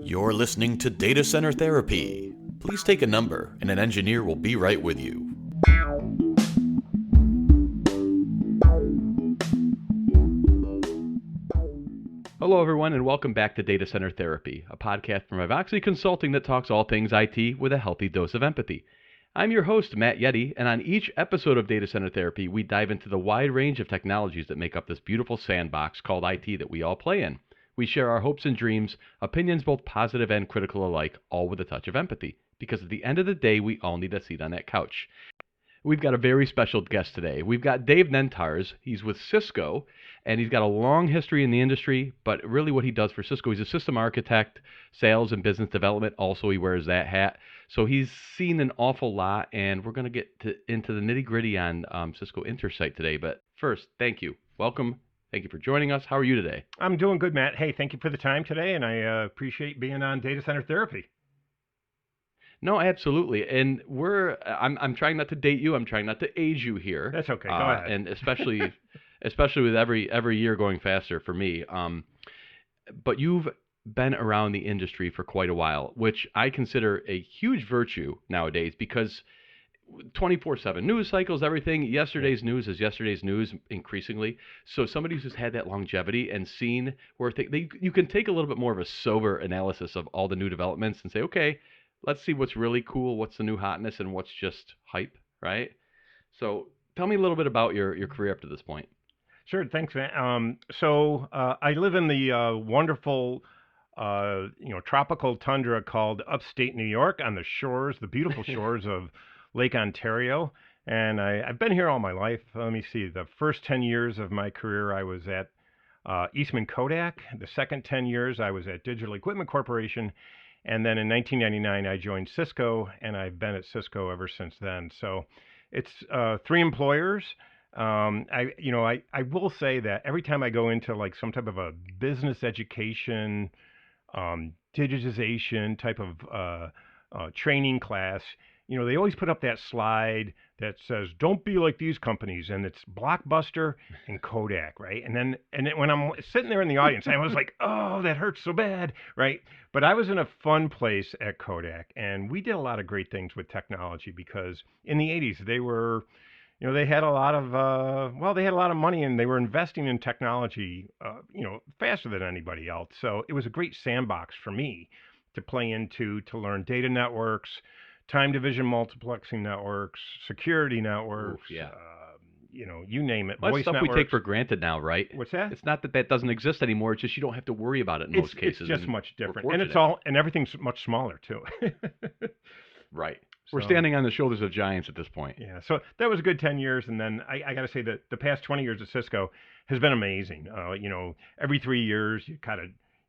You're listening to Data Center Therapy. Please take a number, and an engineer will be right with you. Hello, everyone, and welcome back to Data Center Therapy, a podcast from Vivoxy Consulting that talks all things IT with a healthy dose of empathy. I'm your host, Matt Yeti, and on each episode of Data Center Therapy, we dive into the wide range of technologies that make up this beautiful sandbox called IT that we all play in. We share our hopes and dreams, opinions both positive and critical alike, all with a touch of empathy, because at the end of the day, we all need a seat on that couch. We've got a very special guest today. We've got Dave Nentarz. He's with Cisco, and he's got a long history in the industry, but really what he does for Cisco, he's a system architect, sales and business development. Also, he wears that hat. So he's seen an awful lot, and we're going to get into the nitty-gritty on Cisco Intersight today. But first, thank you. Welcome. Thank you for joining us. How are you today? I'm doing good, Matt. Hey, thank you for the time today, and I appreciate being on Data Center Therapy. No, absolutely. And I'm trying not to date you. I'm trying not to age you here. That's okay. Go ahead. And especially with every year going faster for me. But you've been around the industry for quite a while, which I consider a huge virtue nowadays because 24/7 news cycles, everything. Yesterday's news is yesterday's news increasingly. So somebody who's had that longevity and seen where you can take a little bit more of a sober analysis of all the new developments and say, okay, let's see what's really cool, what's the new hotness, and what's just hype, right? So tell me a little bit about your career up to this point. Sure. Thanks, man. So I live in the wonderful, tropical tundra called upstate New York on the beautiful shores of Lake Ontario. And I've been here all my life. Let me see. The first 10 years of my career, I was at Eastman Kodak. The second 10 years, I was at Digital Equipment Corporation. And then in 1999, I joined Cisco, and I've been at Cisco ever since then. So it's three employers. I will say that every time I go into like some type of a business education, digitization type of training class, they always put up that slide that says, don't be like these companies. And it's Blockbuster and Kodak, right? And then when I'm sitting there in the audience, I was like, oh, that hurts so bad, right? But I was in a fun place at Kodak, and we did a lot of great things with technology because in the 80s, they were, they had a lot of money, and they were investing in technology, faster than anybody else. So it was a great sandbox for me to play into, to learn data networks, time division multiplexing networks, security networks, Oof, yeah. You name it. Well, voice stuff networks. we take for granted now, right? What's that? It's not that doesn't exist anymore. It's just you don't have to worry about it in most cases. It's just much different. And everything's much smaller too. Right. We're standing on the shoulders of giants at this point. Yeah. So that was a good 10 years. And then I got to say that the past 20 years at Cisco has been amazing. Every 3 years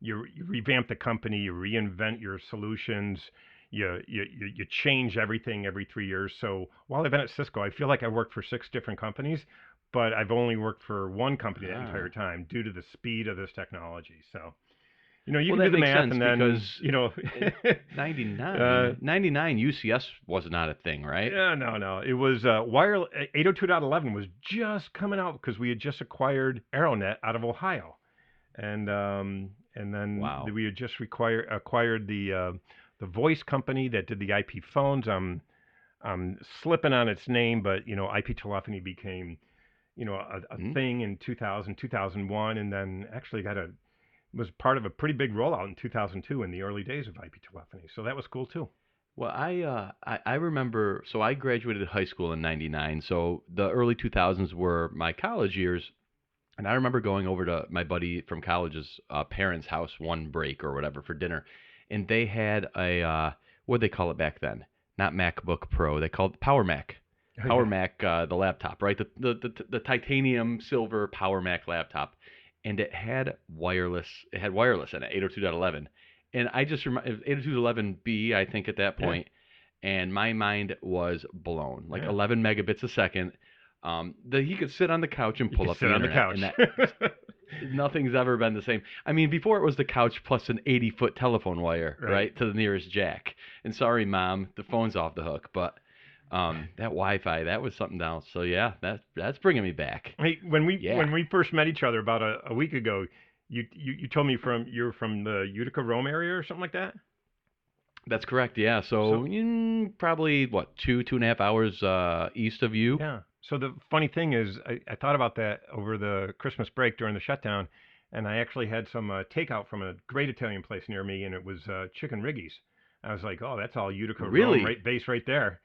you revamp the company, you reinvent your solutions. You change everything every 3 years. So while I've been at Cisco, I feel like I worked for 6 different companies, but I've only worked for one company that entire time due to the speed of this technology. So, you can do the math, and then because 99 UCS was not a thing, right? No. It was 802.11 was just coming out because we had just acquired Aeronet out of Ohio, and then we had just acquired the voice company that did the IP phones. I'm slipping on its name, but IP telephony became a thing in 2000, 2001, and then actually was part of a pretty big rollout in 2002 in the early days of IP telephony. So that was cool too. Well, I remember. So I graduated high school in '99. So the early 2000s were my college years. And I remember going over to my buddy from college's parents' house one break or whatever for dinner. And they had what did they call it back then? Not MacBook Pro. They called it Power Mac. Power Mac, the laptop, right? The titanium silver Power Mac laptop. And it had wireless. It had wireless in it, 802.11. And I just remember 802.11b, I think, at that point. Yeah. And my mind was blown. Like 11 megabits a second. He could sit on the couch and pull up the internet. On the couch. Nothing's ever been the same. I mean, before it was the couch plus an 80-foot telephone wire, right, to the nearest jack. And sorry, Mom, the phone's off the hook. But That Wi-Fi, that was something else. So yeah, that's bringing me back. Hey, when we Yeah, when we first met each other about a week ago, you told me you're from the Utica Rome area or something like that. that's correct. Yeah, so So probably what 2.5 hours east of you. yeah. So the funny thing is, I thought about that over the Christmas break during the shutdown, and I actually had some takeout from a great Italian place near me, and it was chicken riggies. I was like, oh, that's all Utica Rome Really? right base right there.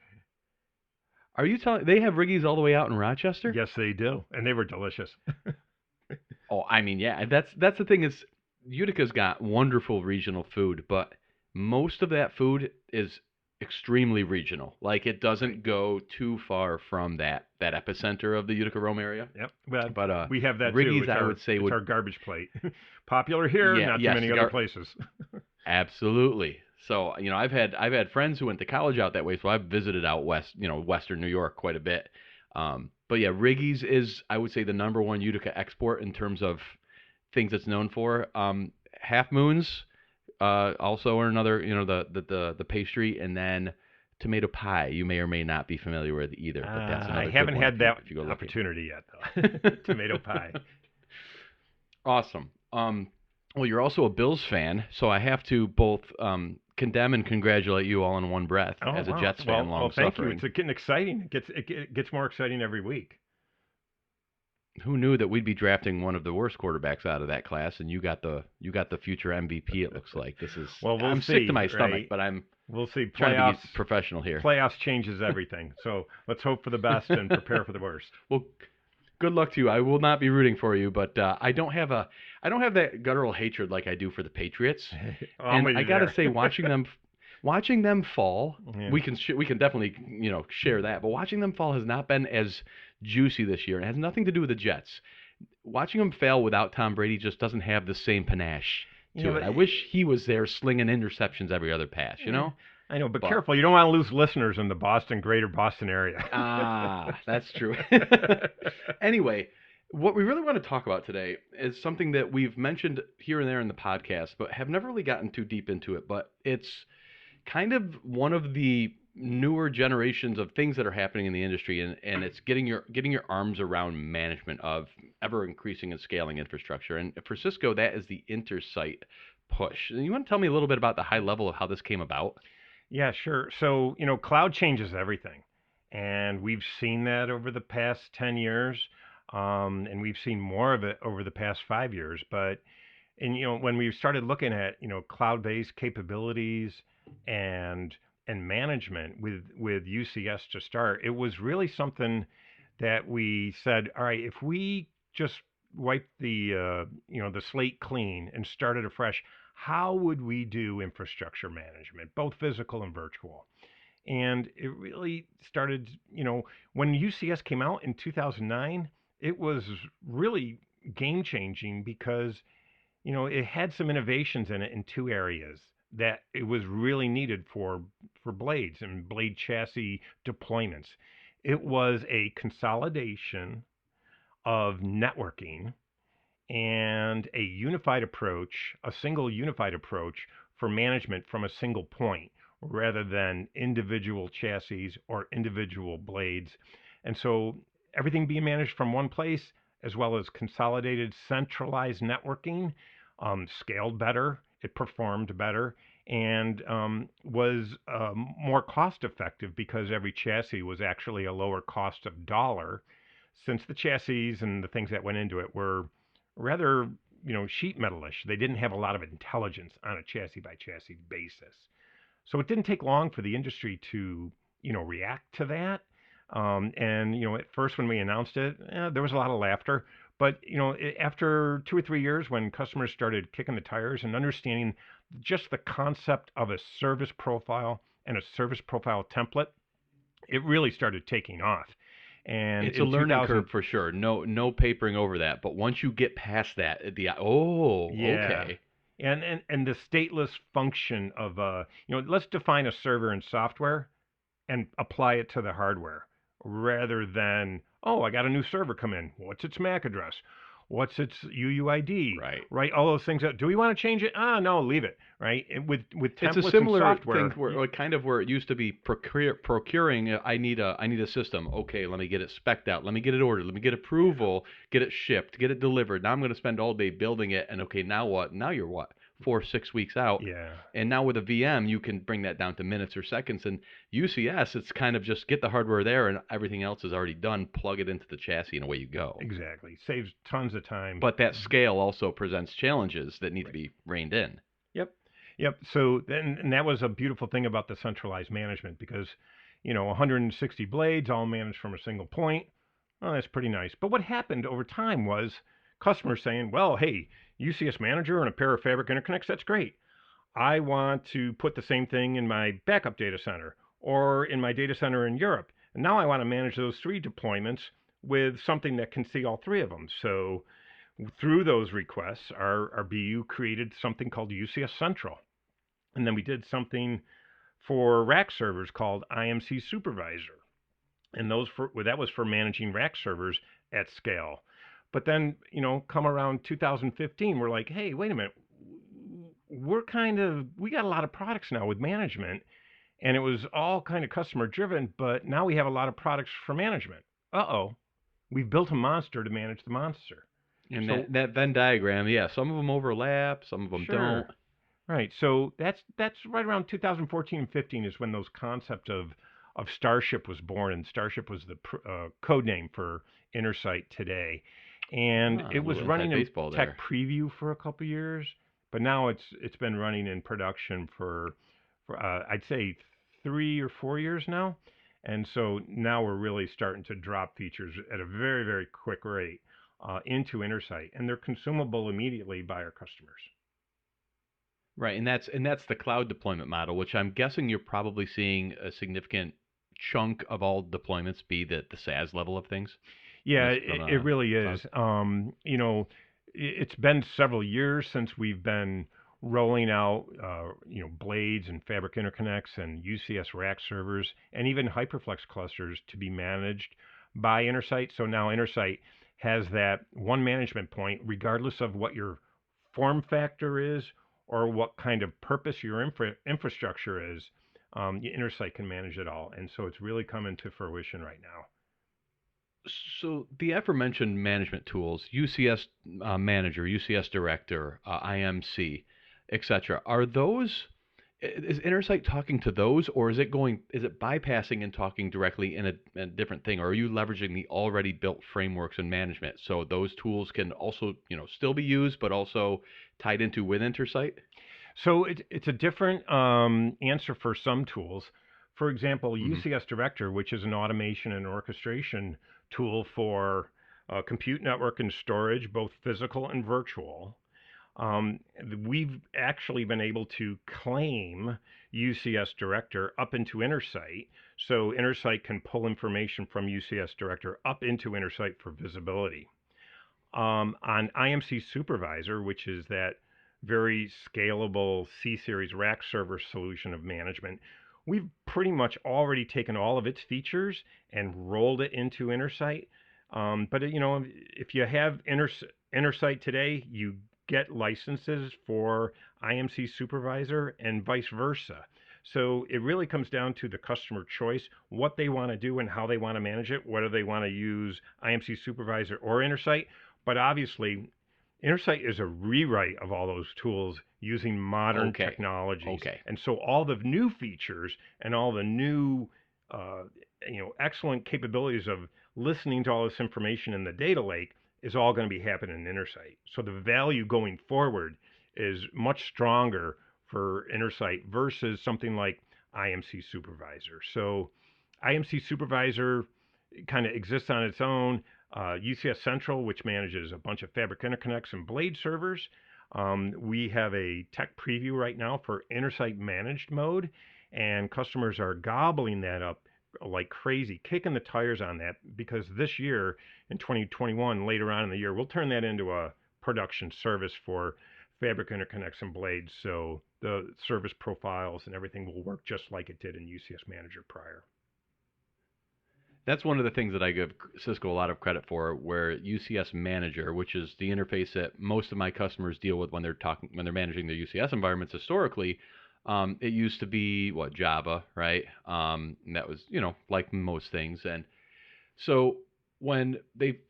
Are you telling they have Riggies all the way out in Rochester? Yes, they do, and they were delicious. Oh, I mean, yeah, that's the thing is Utica's got wonderful regional food, but most of that food is extremely regional. Like it doesn't go too far from that epicenter of the Utica Rome area. Yep. Well, But we have that too. Riggies, I would say It's would our garbage plate. Popular here, yeah, not too yes, many other places. absolutely. So, I've had friends who went to college out that way, so I've visited out west, western New York quite a bit. But yeah, Riggy's is I would say the number one Utica export in terms of things it's known for. Half Moons also are another, the pastry, and then tomato pie. You may or may not be familiar with either, but that's I another good haven't one had that if you go looking. opportunity yet, though. Tomato pie. Awesome. Well, you're also a Bills fan, so I have to both condemn and congratulate you all in one breath Oh as a wow. Jets fan, long Thank you. suffering. It's getting exciting. It gets more exciting every week. Who knew that we'd be drafting one of the worst quarterbacks out of that class, and you got the future MVP. It looks like this is. Well, we'll I'm sick to see, my stomach, right? but I'm We'll see. trying to be professional here. Playoffs changes everything. So let's hope for the best and prepare for the worst. Well, good luck to you. I will not be rooting for you, but I don't have that guttural hatred like I do for the Patriots. I'm And with I you gotta there. say, watching them fall, Yeah. we can definitely share that. But watching them fall has not been as juicy this year. It has nothing to do with the Jets. Watching them fail without Tom Brady just doesn't have the same panache Yeah, to it. but I wish he was there slinging interceptions every other pass. I know, but But careful. You don't want to lose listeners in the greater Boston area. that's true. Anyway, what we really want to talk about today is something that we've mentioned here and there in the podcast, but have never really gotten too deep into it. But it's kind of one of the newer generations of things that are happening in the industry, and it's getting your arms around management of ever increasing and scaling infrastructure. And for Cisco, that is the Intersight push. And you want to tell me a little bit about the high level of how this came about? Yeah, sure. So, cloud changes everything. And we've seen that over the past 10 years. And we've seen more of it over the past 5 years. When we started looking at, cloud-based capabilities and management with UCS to start, it was really something that we said, all right, if we just wipe the slate clean and started afresh, how would we do infrastructure management, both physical and virtual? And it really started, when UCS came out in 2009, it was really game changing because, it had some innovations in it in two areas that it was really needed for blades and blade chassis deployments. It was a consolidation of networking and a single unified approach for management from a single point rather than individual chassis or individual blades. And so everything being managed from one place, as well as consolidated centralized networking, scaled better, it performed better, and was more cost effective because every chassis was actually a lower cost of dollar, since the chassis and the things that went into it were rather, sheet metalish. They didn't have a lot of intelligence on a chassis by chassis basis. So it didn't take long for the industry to, react to that. At first when we announced it, there was a lot of laughter. But, after 2 or 3 years, when customers started kicking the tires and understanding just the concept of a service profile and a service profile template, it really started taking off. And It's a in learning 2000, curve for sure. No papering over that. But once you get past that, yeah, okay. and the stateless function of let's define a server in software and apply it to the hardware rather than, oh, I got a new server come in. What's its MAC address? What's its UUID? Right. Right? All those things. Do we want to change it? No, leave it. Right? With It's a templates and similar thing software. where, like, kind of where it used to be procuring. I need a system. Okay, let me get it spec'd out. Let me get it ordered. Let me get approval. Get it shipped. Get it delivered. Now I'm going to spend all day building it. And okay, now what? Now you're what? 4 6 weeks out. Yeah. And now with a VM, you can bring that down to minutes or seconds. And UCS, it's kind of just get the hardware there, and everything else is already done. Plug it into the chassis, and away you go. Exactly. Saves tons of time. But that scale also presents challenges that need to Right. be reined in. Yep. Yep. So then, and that was a beautiful thing about the centralized management because, 160 blades all managed from a single point. Oh, that's pretty nice. But what happened over time was customers saying, well, hey, UCS manager and a pair of fabric interconnects, that's great. I want to put the same thing in my backup data center or in my data center in Europe. And now I want to manage those 3 deployments with something that can see all 3 of them. So through those requests, our BU created something called UCS Central. And then we did something for rack servers called IMC Supervisor. And that was for managing rack servers at scale. But then, come around 2015, we're like, hey, wait a minute. We got a lot of products now with management, and it was all kind of customer driven, but now we have a lot of products for management. Uh-oh, we've built a monster to manage the monster. And So that Venn diagram, yeah, some of them overlap, some of them don't. sure, right. So that's right around 2014 and 15 is when those concept of Starship was born, and Starship was the code name for Intersight today, and A it was little inside running in baseball tech there. preview for a couple years, but now it's been running in production for I'd say 3 or 4 years now, and so now we're really starting to drop features at a very very quick rate into Intersight, and they're consumable immediately by our customers. Right, and that's the cloud deployment model, which I'm guessing you're probably seeing a significant chunk of all deployments be the SaaS level of things. Yeah, That's it really cloud. is. It's been several years since we've been rolling out, blades and fabric interconnects and UCS rack servers and even HyperFlex clusters to be managed by Intersight. So now Intersight has that one management point, regardless of what your form factor is or what kind of purpose your infrastructure is. Intersight can manage it all, and so it's really coming to fruition right now. So the aforementioned management tools, UCS Manager, UCS Director, IMC, etc., are those? Is Intersight talking to those, or is it bypassing and talking directly in a different thing, or are you leveraging the already built frameworks and management so those tools can also, still be used, but also tied into with Intersight? So it's a different answer for some tools. For example, Hmm. UCS Director, which is an automation and orchestration tool for compute network and storage, both physical and virtual. Um, we've actually been able to claim UCS Director up into Intersight, so Intersight can pull information from UCS Director up into Intersight for visibility. On IMC Supervisor, which is that very scalable C-series rack server solution of management, we've pretty much already taken all of its features and rolled it into Intersight. But if you have Intersight today, you get licenses for IMC Supervisor and vice versa. So it really comes down to the customer choice, what they want to do and how they want to manage it, whether they want to use IMC Supervisor or Intersight. But obviously, Intersight is a rewrite of all those tools using modern Okay. technologies. Okay. And so all the new features and all the new, excellent capabilities of listening to all this information in the data lake is all going to be happening in Intersight. So the value going forward is much stronger for Intersight versus something like IMC Supervisor. So IMC Supervisor kind of exists on its own. UCS Central, which manages a bunch of fabric interconnects and blade servers. We have a tech preview right now for Intersight managed mode, and customers are gobbling that up like crazy, kicking the tires on that because this year in 2021, later on in the year, we'll turn that into a production service for fabric interconnects and blades. So the service profiles and everything will work just like it did in UCS Manager prior. That's one of the things that I give Cisco a lot of credit for, where UCS Manager, which is the interface that most of my customers deal with when they're managing their UCS environments historically. It used to be what, Java, right? And that was, like most things. And so when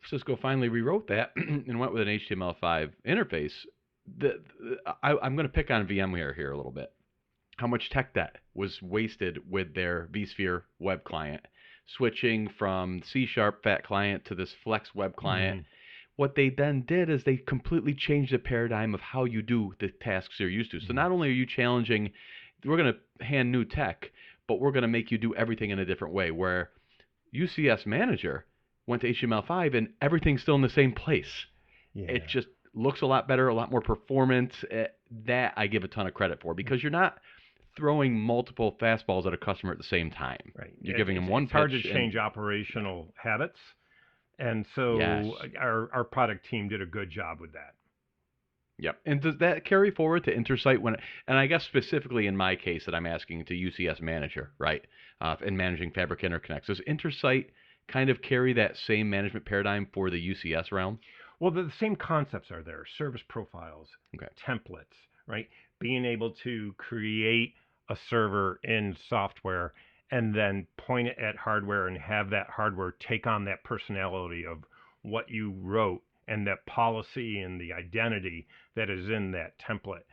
Cisco finally rewrote that and went with an HTML5 interface, I'm going to pick on VMware here a little bit. How much tech debt was wasted with their vSphere web client, switching from C# fat client to this Flex web client. Mhm. What they then did is they completely changed the paradigm of how you do the tasks you're used to. So Mhm. not only are you challenging, we're going to hand new tech, but we're going to make you do everything in a different way. Where UCS Manager went to HTML5 and everything's still in the same place. It Yeah. just looks a lot better, a lot more performant. That I give a ton of credit for, because you're not throwing multiple fastballs at a customer at the same time. Right. You're giving them one It's hard to pitch, change and operational habits, and yes, so our product team did a good job with that. yep. And does that carry forward to Intersight and I guess specifically in my case that I'm asking to UCS Manager, right? In managing Fabric Interconnects, does Intersight kind of carry that same management paradigm for the UCS realm? Well, the same concepts are there: service profiles, Okay. templates, right? Being able to create a server in software and then point it at hardware and have that hardware take on that personality of what you wrote and that policy and the identity that is in that template.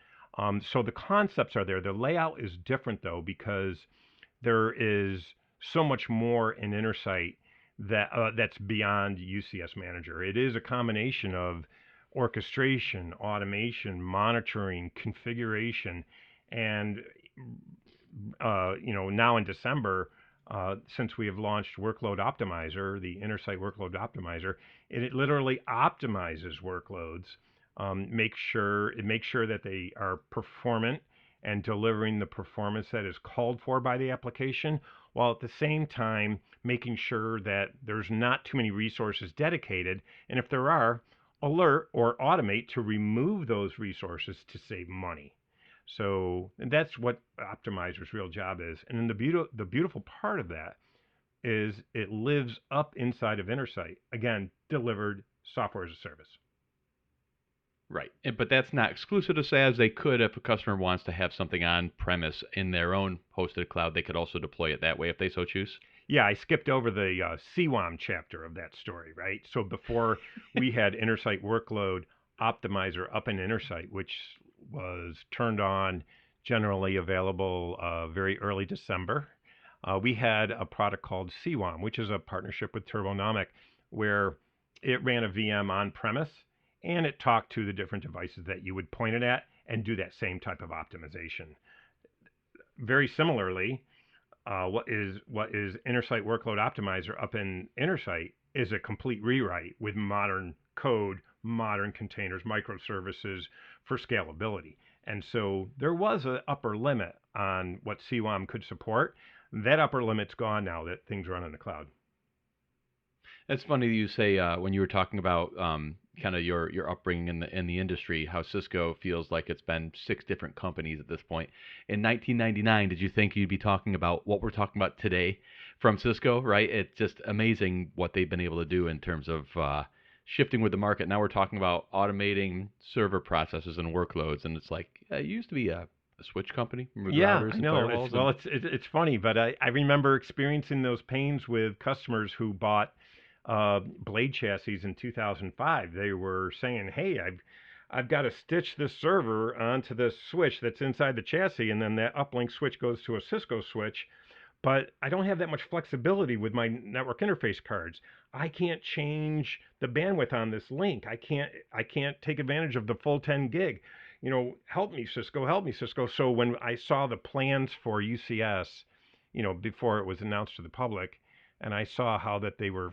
So the concepts are there. The layout is different though, because there is so much more in Intersight that's beyond UCS Manager. It is a combination of orchestration, automation, monitoring, configuration, and now in December, since we have launched Workload Optimizer, the Intersight Workload Optimizer, it literally optimizes workloads, it makes sure that they are performant and delivering the performance that is called for by the application, while at the same time making sure that there's not too many resources dedicated, and if there are, alert or automate to remove those resources to save money. So and that's what Optimizer's real job is. And then the beautiful part of that is it lives up inside of Intersight, again, delivered software as a service. Right. But that's not exclusive to SaaS. They could, if a customer wants to have something on premise in their own hosted cloud, they could also deploy it that way if they so choose. Yeah, I skipped over the CWAM chapter of that story, right? So before we had Intersight Workload Optimizer up in Intersight, which was turned on, generally available very early December, we had a product called CWAM, which is a partnership with Turbonomic, where it ran a VM on premise and it talked to the different devices that you would point it at and do that same type of optimization. Very similarly, what is Intersight Workload Optimizer up in Intersight is a complete rewrite with modern code, modern containers, microservices for scalability. And so there was an upper limit on what CWAM could support. That upper limit's gone now that things run in the cloud. It's funny you say when you were talking about kind of your upbringing in the industry, how Cisco feels like it's been six different companies at this point. In 1999, did you think you'd be talking about what we're talking about today from Cisco? Right? It's just amazing what they've been able to do in terms of shifting with the market. Now we're talking about automating server processes and workloads, and it's like it used to be a switch company with Yeah, routers I and know. firewalls, and It's funny, but I remember experiencing those pains with customers who bought blade chassis in 2005. They were saying, "Hey, I've got to stitch this server onto this switch that's inside the chassis, and then that uplink switch goes to a Cisco switch, but I don't have that much flexibility with my network interface cards. I can't change the bandwidth on this link. I can't take advantage of the full 10 gig. Help me, Cisco, help me, Cisco." So when I saw the plans for UCS, before it was announced to the public, and I saw how that they were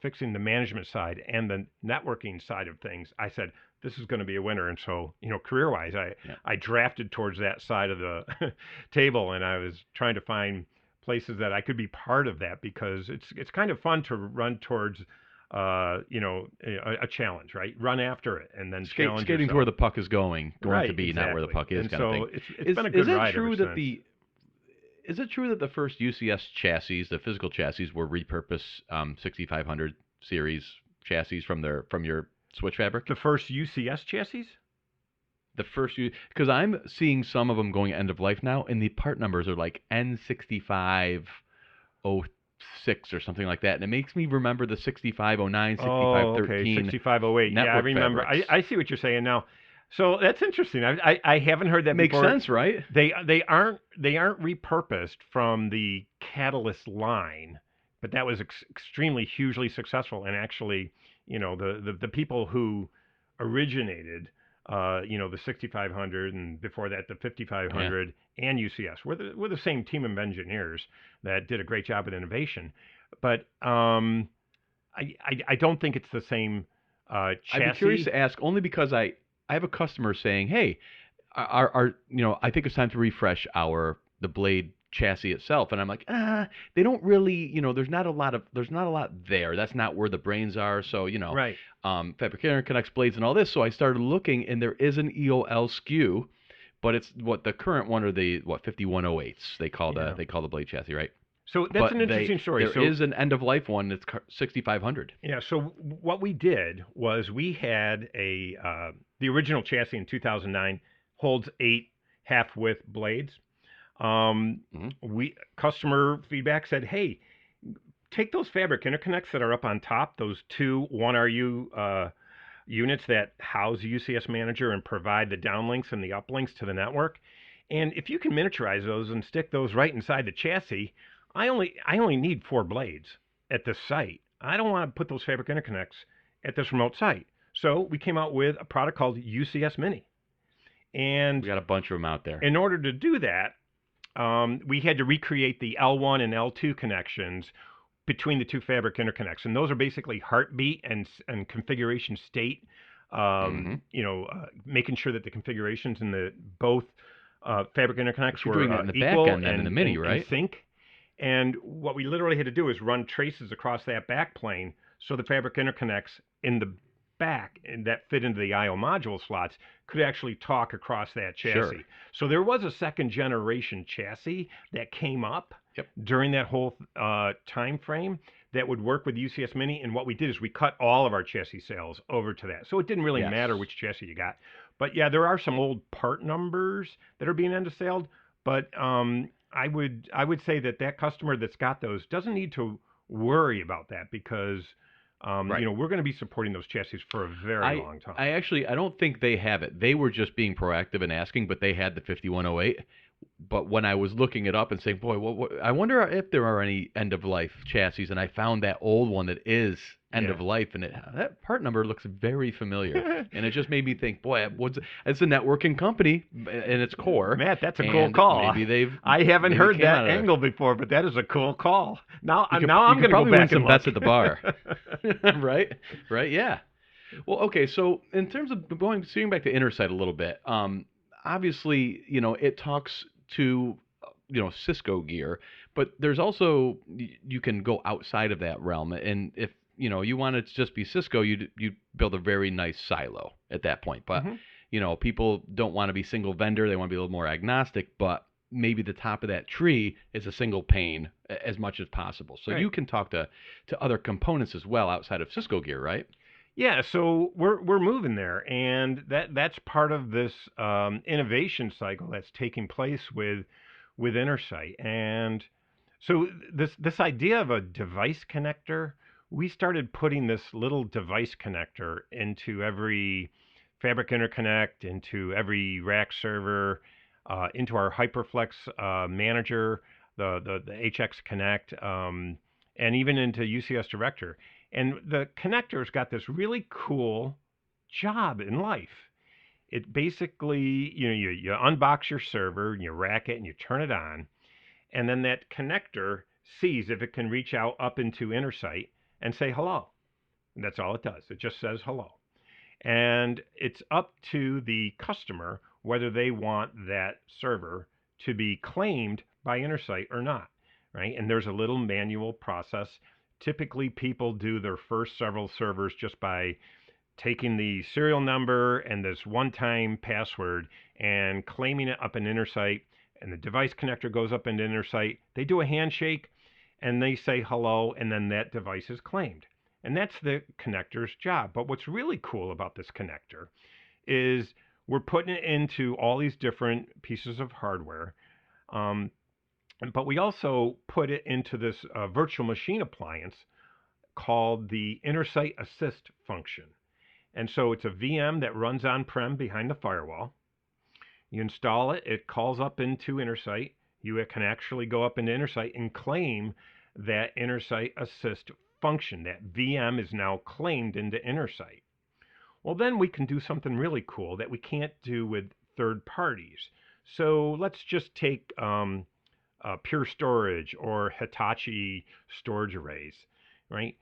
fixing the management side and the networking side of things, I said, this is going to be a winner. And so, career-wise, yeah. I drafted towards that side of the table, and I was trying to find places that I could be part of that, because it's kind of fun to run towards a challenge, right? Run after it and then challenge Skating to yourself. where the puck is going to Right, be, not where the exactly. puck is, And kind of thing. so it's been a Is good it ride ever true that since. is it true that the first UCS chassis, the physical chassis, were repurposed 6500 series chassis from your switch fabric? The first UCS chassis? The first, because I'm seeing some of them going end of life now, and the part numbers are like N6506 or something like that, and it makes me remember the 6509, Oh, 6513 okay, 6508. Yeah, I network remember. fabrics. I see what you're saying now. So that's interesting. I haven't heard that Makes before. sense, right? They aren't repurposed from the Catalyst line, but that was extremely hugely successful. And actually, the people who originated, the 6500 and before that the 5500 and UCS we're the same team of engineers that did a great job with innovation. But I don't think it's the same chassis. I'd be curious to ask only because I have a customer saying, "Hey, our I think it's time to refresh the blade chassis itself," and I'm like, they don't really, there's not a lot there. That's not where the brains are. So Right. fabric interconnects, blades, and all this. So I started looking, and there is an EOL SKU, but it's what the current one are the 5108s they call the blade chassis, right? So that's an interesting story. There is an end of life one that's 6500. Yeah. So what we did was we had the original chassis in 2009 holds 8 half width blades. Customer feedback said, "Hey, take those fabric interconnects that are up on top, those two 1RU units that house UCS Manager and provide the downlinks and the uplinks to the network, and if you can miniaturize those and stick those right inside the chassis, I only need 4 blades at this site. I don't want to put those fabric interconnects at this remote site." So we came out with a product called UCS Mini, and we got a bunch of them out there. In order to do that, we had to recreate the L1 and L2 connections between the two fabric interconnects, and those are basically heartbeat and configuration state. Making sure that the configurations in the both fabric interconnects were doing that in the equal back end and in the Mini, right? In sync. And what we literally had to do is run traces across that back plane so the fabric interconnects in the back and that fit into the I/O module slots could actually talk across that chassis. Sure. So there was a second generation chassis that came up during that whole time frame that would work with UCS Mini. And what we did is we cut all of our chassis sales over to that. So it didn't really matter which chassis you got. But yeah, there are some old part numbers that are being end of saled. But I would say that customer that's got those doesn't need to worry about that because we're going to be supporting those chassis for a very long time. I don't think they have it. They were just being proactive and asking, but they had the 5108. But when I was looking it up and saying, boy, I wonder if there are any end-of-life chassis, and I found that old one that is end-of-life, and that part number looks very familiar. And it just made me think, boy, it's a networking company in its core. Matt, that's a cool call. I haven't heard that angle before, but that is a cool call. Now I'm going to go back win some bets at the bar. Right? Right, yeah. Well, okay, so in terms of seeing back to Intersight a little bit, obviously, it talks to, Cisco gear, but there's also, you can go outside of that realm. And if, you want it to just be Cisco, you build a very nice silo at that point. But, people don't want to be single vendor. They want to be a little more agnostic, but maybe the top of that tree is a single pane as much as possible. So you can talk to other components as well outside of Cisco gear, right? Yeah, so we're moving there, and that's part of this innovation cycle that's taking place with Intersight. And so this idea of a device connector, we started putting this little device connector into every fabric interconnect, into every rack server, into our HyperFlex manager, the HX Connect, and even into UCS Director. And the connector's got this really cool job in life. It basically, you unbox your server, and you rack it, and you turn it on, and then that connector sees if it can reach out up into Intersight and say hello. And that's all it does. It just says hello. And it's up to the customer whether they want that server to be claimed by Intersight or not, right? And there's a little manual process. Typically, people do their first several servers just by taking the serial number and this one-time password and claiming it up in Intersight and the device connector goes up into Intersight. They do a handshake, and they say hello, and then that device is claimed. And that's the connector's job. But what's really cool about this connector is we're putting it into all these different pieces of hardware. But we also put it into this virtual machine appliance called the Intersight Assist function. And so it's a VM that runs on-prem behind the firewall. You install it, it calls up into Intersight. You can actually go up into Intersight and claim that Intersight Assist function. That VM is now claimed into Intersight. Well, then we can do something really cool that we can't do with third parties. So let's just take Pure Storage or Hitachi storage arrays, right?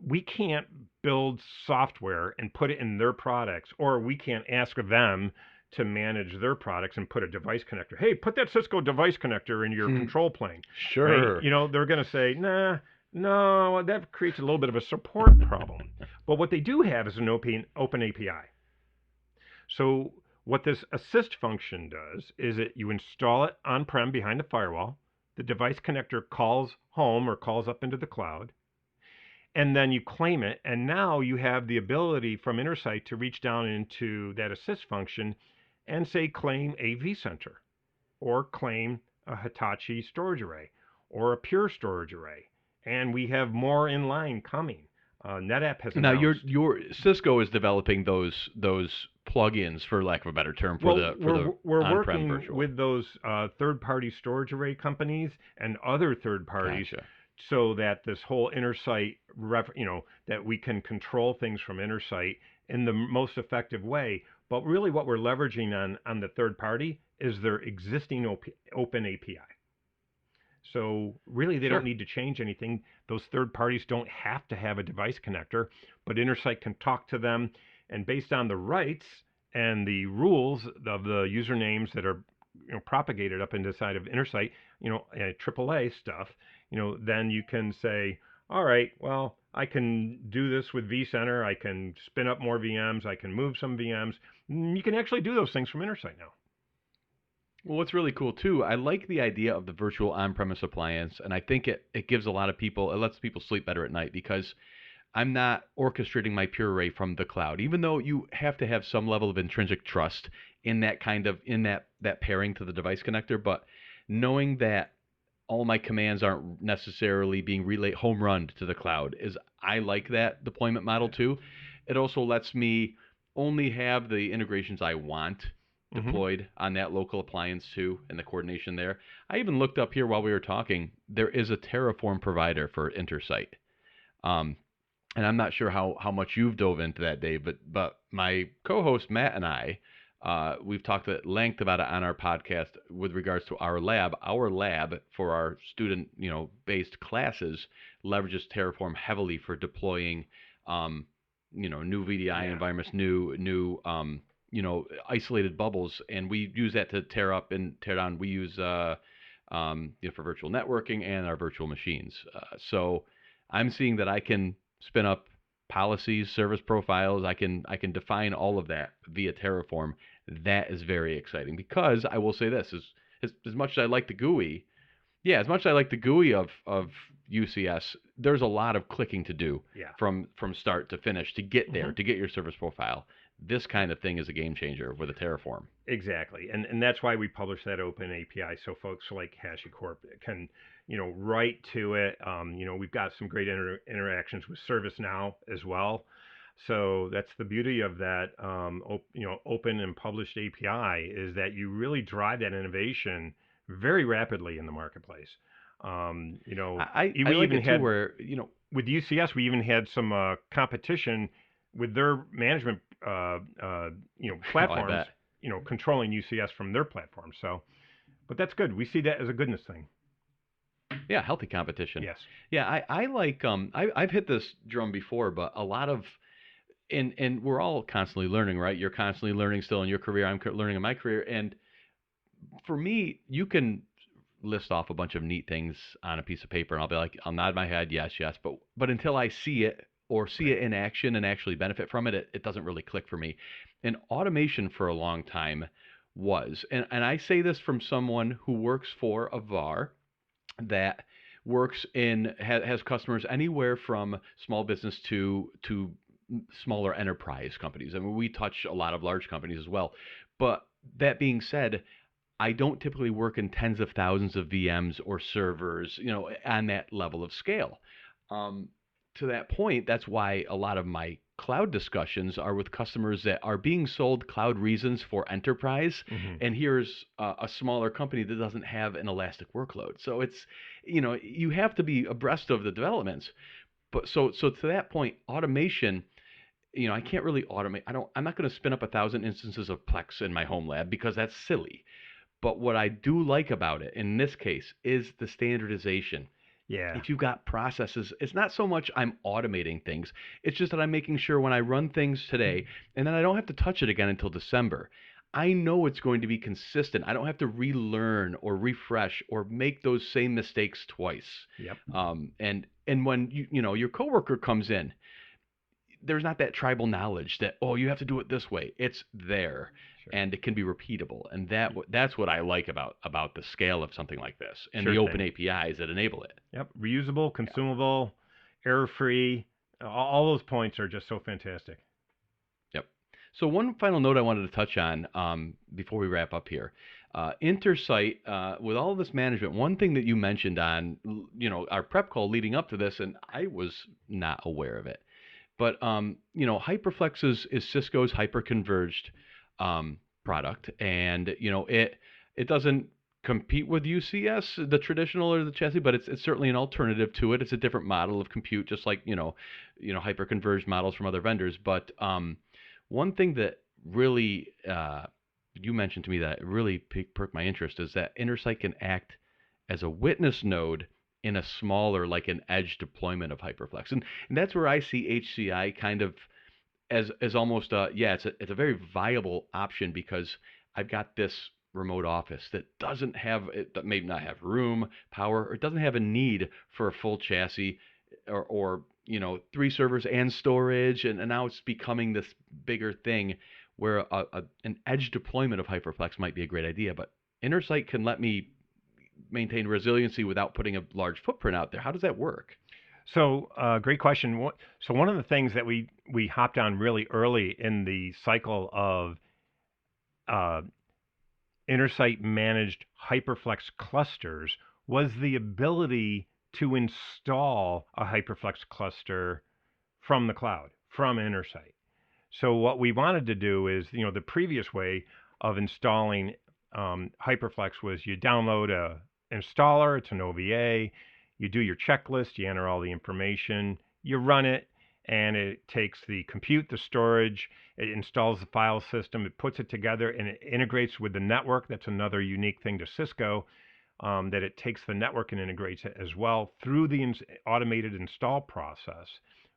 We can't build software and put it in their products, or we can't ask them to manage their products and put a device connector. Hey, put that Cisco device connector in your control plane. Sure. Right? You know, they're going to say, nah, no, that creates a little bit of a support problem. But what they do have is an open API. So what this assist function does is that you install it on-prem behind the firewall. The device connector calls home or calls up into the cloud. And then you claim it. And now you have the ability from Intersight to reach down into that assist function and say claim a vCenter, or claim a Hitachi storage array, or a Pure storage array. And we have more in line coming. NetApp has now announced. your Cisco is developing those plugins, for lack of a better term, for the we're on-prem working virtual. with those third-party storage array companies and other third parties, Gotcha. so that this whole Intersight, that we can control things from Intersight in the most effective way. But really, what we're leveraging on the third party is their existing open API. So really, they don't need to change anything. Those third parties don't have to have a device connector, but Intersight can talk to them, and based on the rights and the rules of the usernames that are propagated up inside of Intersight, AAA stuff, then you can say, all right, well, I can do this with vCenter. I can spin up more VMs. I can move some VMs. You can actually do those things from Intersight now. Well, what's really cool too, I like the idea of the virtual on-premise appliance, and I think it gives a lot of people, it lets people sleep better at night, because I'm not orchestrating my Pure Array from the cloud, even though you have to have some level of intrinsic trust in that that pairing to the device connector. But knowing that all my commands aren't necessarily being relayed home run to the cloud, I like that deployment model too. It also lets me only have the integrations I want deployed on that local appliance too, and the coordination there. I even looked up here while we were talking. There is a Terraform provider for Intersight. And I'm not sure how much you've dove into that, Dave, but my co-host Matt and I, we've talked at length about it on our podcast with regards to our lab. Our lab for our student, based classes leverages Terraform heavily for deploying, new VDI environments, new isolated bubbles, and we use that to tear up and tear down. We use for virtual networking and our virtual machines. So I'm seeing that I can spin up policies, service profiles. I can define all of that via Terraform. That is very exciting, because I will say this: as much as I like the GUI, as much as I like the GUI of UCS, there's a lot of clicking to do from start to finish to get there, to get your service profile. This kind of thing is a game changer with a Terraform. Exactly, and that's why we publish that open API, so folks like HashiCorp can write to it. We've got some great interactions with ServiceNow as well. So that's the beauty of that open and published API, is that you really drive that innovation very rapidly in the marketplace. I like it too, where with UCS we even had some competition with their management platforms, controlling UCS from their platform. So, but that's good. We see that as a goodness thing. Yeah, healthy competition. Yes. Yeah, I like I've hit this drum before, but a lot of and we're all constantly learning, right? You're constantly learning still in your career. I'm learning in my career, and for me, you can list off a bunch of neat things on a piece of paper, and I'll be like, I'll nod my head, yes, but until I see it or see it in action and actually benefit from it, it doesn't really click for me. And automation for a long time was. And I say this from someone who works for a VAR that works in has customers anywhere from small business to smaller enterprise companies. I mean, we touch a lot of large companies as well. But that being said, I don't typically work in tens of thousands of VMs or servers, on that level of scale. Um, to that point, that's why a lot of my cloud discussions are with customers that are being sold cloud reasons for enterprise. Hmm. And here's a smaller company that doesn't have an elastic workload. So it's, you have to be abreast of the developments. But so to that point, automation, I can't really automate. I'm not going to spin up 1,000 instances of Plex in my home lab because that's silly. But what I do like about it in this case is the standardization. Yeah. If you've got processes, it's not so much I'm automating things. It's just that I'm making sure when I run things today and then I don't have to touch it again until December. I know it's going to be consistent. I don't have to relearn or refresh or make those same mistakes twice. Yep. And when your coworker comes in, there's not that tribal knowledge that, oh, you have to do it this way. It's there Sure. and it can be repeatable. And that's what I like about the scale of something like this and Sure the open thing. APIs that enable it. Yep. Reusable, Yeah. consumable, error-free. All those points are just so fantastic. Yep. So one final note I wanted to touch on before we wrap up here. Intersight, with all of this management, one thing that you mentioned on, our prep call leading up to this, and I was not aware of it. But HyperFlex is Cisco's hyper-converged product, and it doesn't compete with UCS, the traditional or the chassis, but it's certainly an alternative to it. It's a different model of compute, just like hyper-converged models from other vendors. But one thing that really you mentioned to me that really perked my interest is that Intersight can act as a witness node in a smaller, like an edge deployment of HyperFlex. And that's where I see HCI kind of as almost it's a very viable option because I've got this remote office that doesn't have it, that may not have room, power, or it doesn't have a need for a full chassis or three servers and storage, and now it's becoming this bigger thing where an edge deployment of HyperFlex might be a great idea, but Intersight can let me maintain resiliency without putting a large footprint out there. How does that work? So, great question. So, one of the things that we hopped on really early in the cycle of uh, Intersight managed HyperFlex clusters was the ability to install a HyperFlex cluster from the cloud, from Intersight. So, what we wanted to do is, the previous way of installing HyperFlex was you download a installer, it's an OVA, you do your checklist, you enter all the information, you run it, and it takes the compute, the storage, it installs the file system, it puts it together, and it integrates with the network. That's another unique thing to Cisco, that it takes the network and integrates it as well through the automated install process,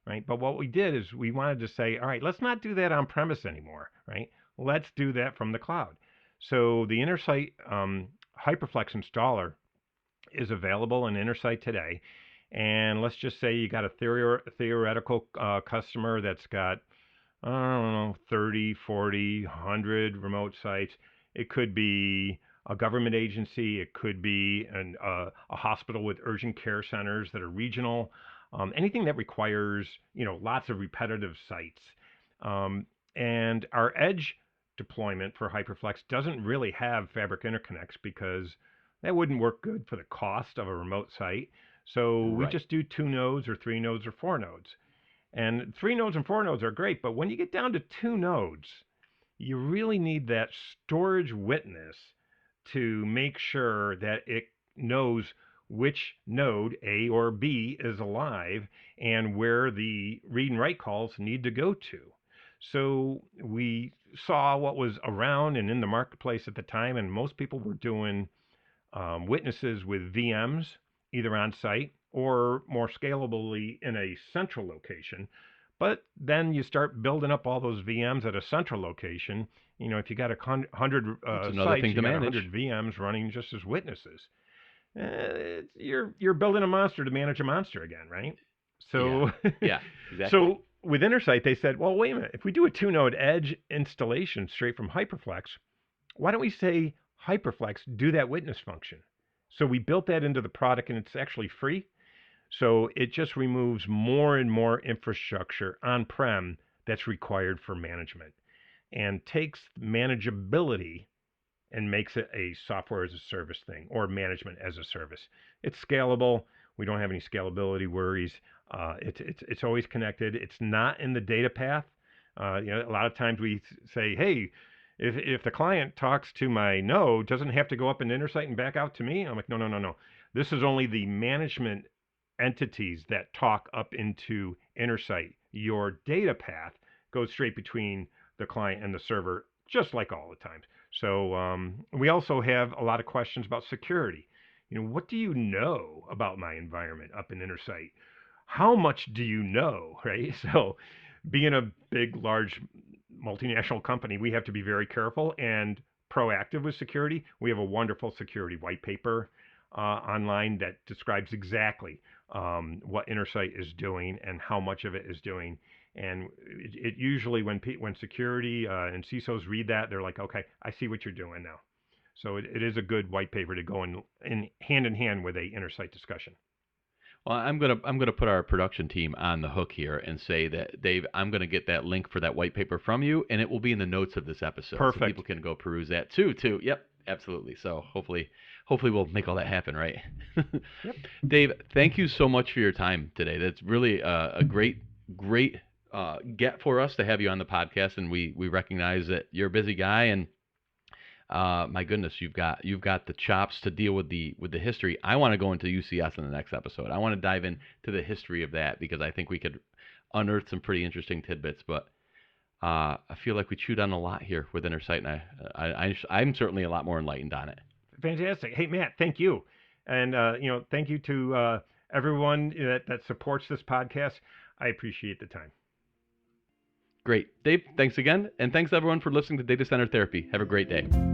right? But what we did is we wanted to say, all right, let's not do that on premise anymore, right? Let's do that from the cloud. So the Intersight HyperFlex installer is available in Intersight today. And let's just say you got a theoretical customer that's got, I don't know, 30, 40, 100 remote sites. It could be a government agency. It could be a hospital with urgent care centers that are regional. Anything that requires, lots of repetitive sites. And our edge deployment for HyperFlex doesn't really have fabric interconnects because that wouldn't work good for the cost of a remote site. So we Right. just do 2 nodes or 3 nodes or 4 nodes. And 3 nodes and 4 nodes are great, but when you get down to 2 nodes, you really need that storage witness to make sure that it knows which node, A or B, is alive and where the read and write calls need to go to. So we saw what was around and in the marketplace at the time, and most people were doing witnesses with VMs, either on site or more scalably in a central location. But then you start building up all those VMs at a central location. If you got 100 That's another sites, thing you to got manage. 100 VMs running just as witnesses. You're building a monster to manage a monster again, right? Yeah. So Yeah, exactly. so with Intersight, they said, well, wait a minute. If we do a 2 node edge installation straight from HyperFlex, why don't we say Hyperflex, do that witness function? So we built that into the product, and it's actually free. So it just removes more and more infrastructure on-prem that's required for management and takes manageability and makes it a software as a service thing or management as a service. It's scalable. We don't have any scalability worries. It's always connected. It's not in the data path. A lot of times we say, hey, if the client talks to my node, doesn't have to go up in Intersight and back out to me. I'm like, no, no, no, no. This is only the management entities that talk up into Intersight. Your data path goes straight between the client and the server, just like all the times. So we also have a lot of questions about security. What do you know about my environment up in Intersight? How much do you know, right? So being a big, large multinational company, we have to be very careful and proactive with security. We have a wonderful security white paper online that describes exactly what Intersight is doing and how much of it is doing. And it usually, when security and CISOs read that, they're like, okay, I see what you're doing now. So it is a good white paper to go in hand with a Intersight discussion. Well, I'm gonna put our production team on the hook here and say that, Dave, I'm gonna get that link for that white paper from you, and it will be in the notes of this episode, so Perfect. people can go peruse that too. Yep, absolutely. So hopefully we'll make all that happen, right? Yep. Dave, thank you so much for your time today. That's really a great get for us to have you on the podcast, and we recognize that you're a busy guy, and my goodness, you've got the chops to deal with the history. I want to go into UCS in the next episode. I want to dive into the history of that because I think we could unearth some pretty interesting tidbits. But I feel like we chewed on a lot here with Intersight, and I'm certainly a lot more enlightened on it. Fantastic. Hey, Matt, thank you. And, thank you to everyone that supports this podcast. I appreciate the time. Great. Dave, thanks again. And thanks everyone for listening to Data Center Therapy. Have a great day.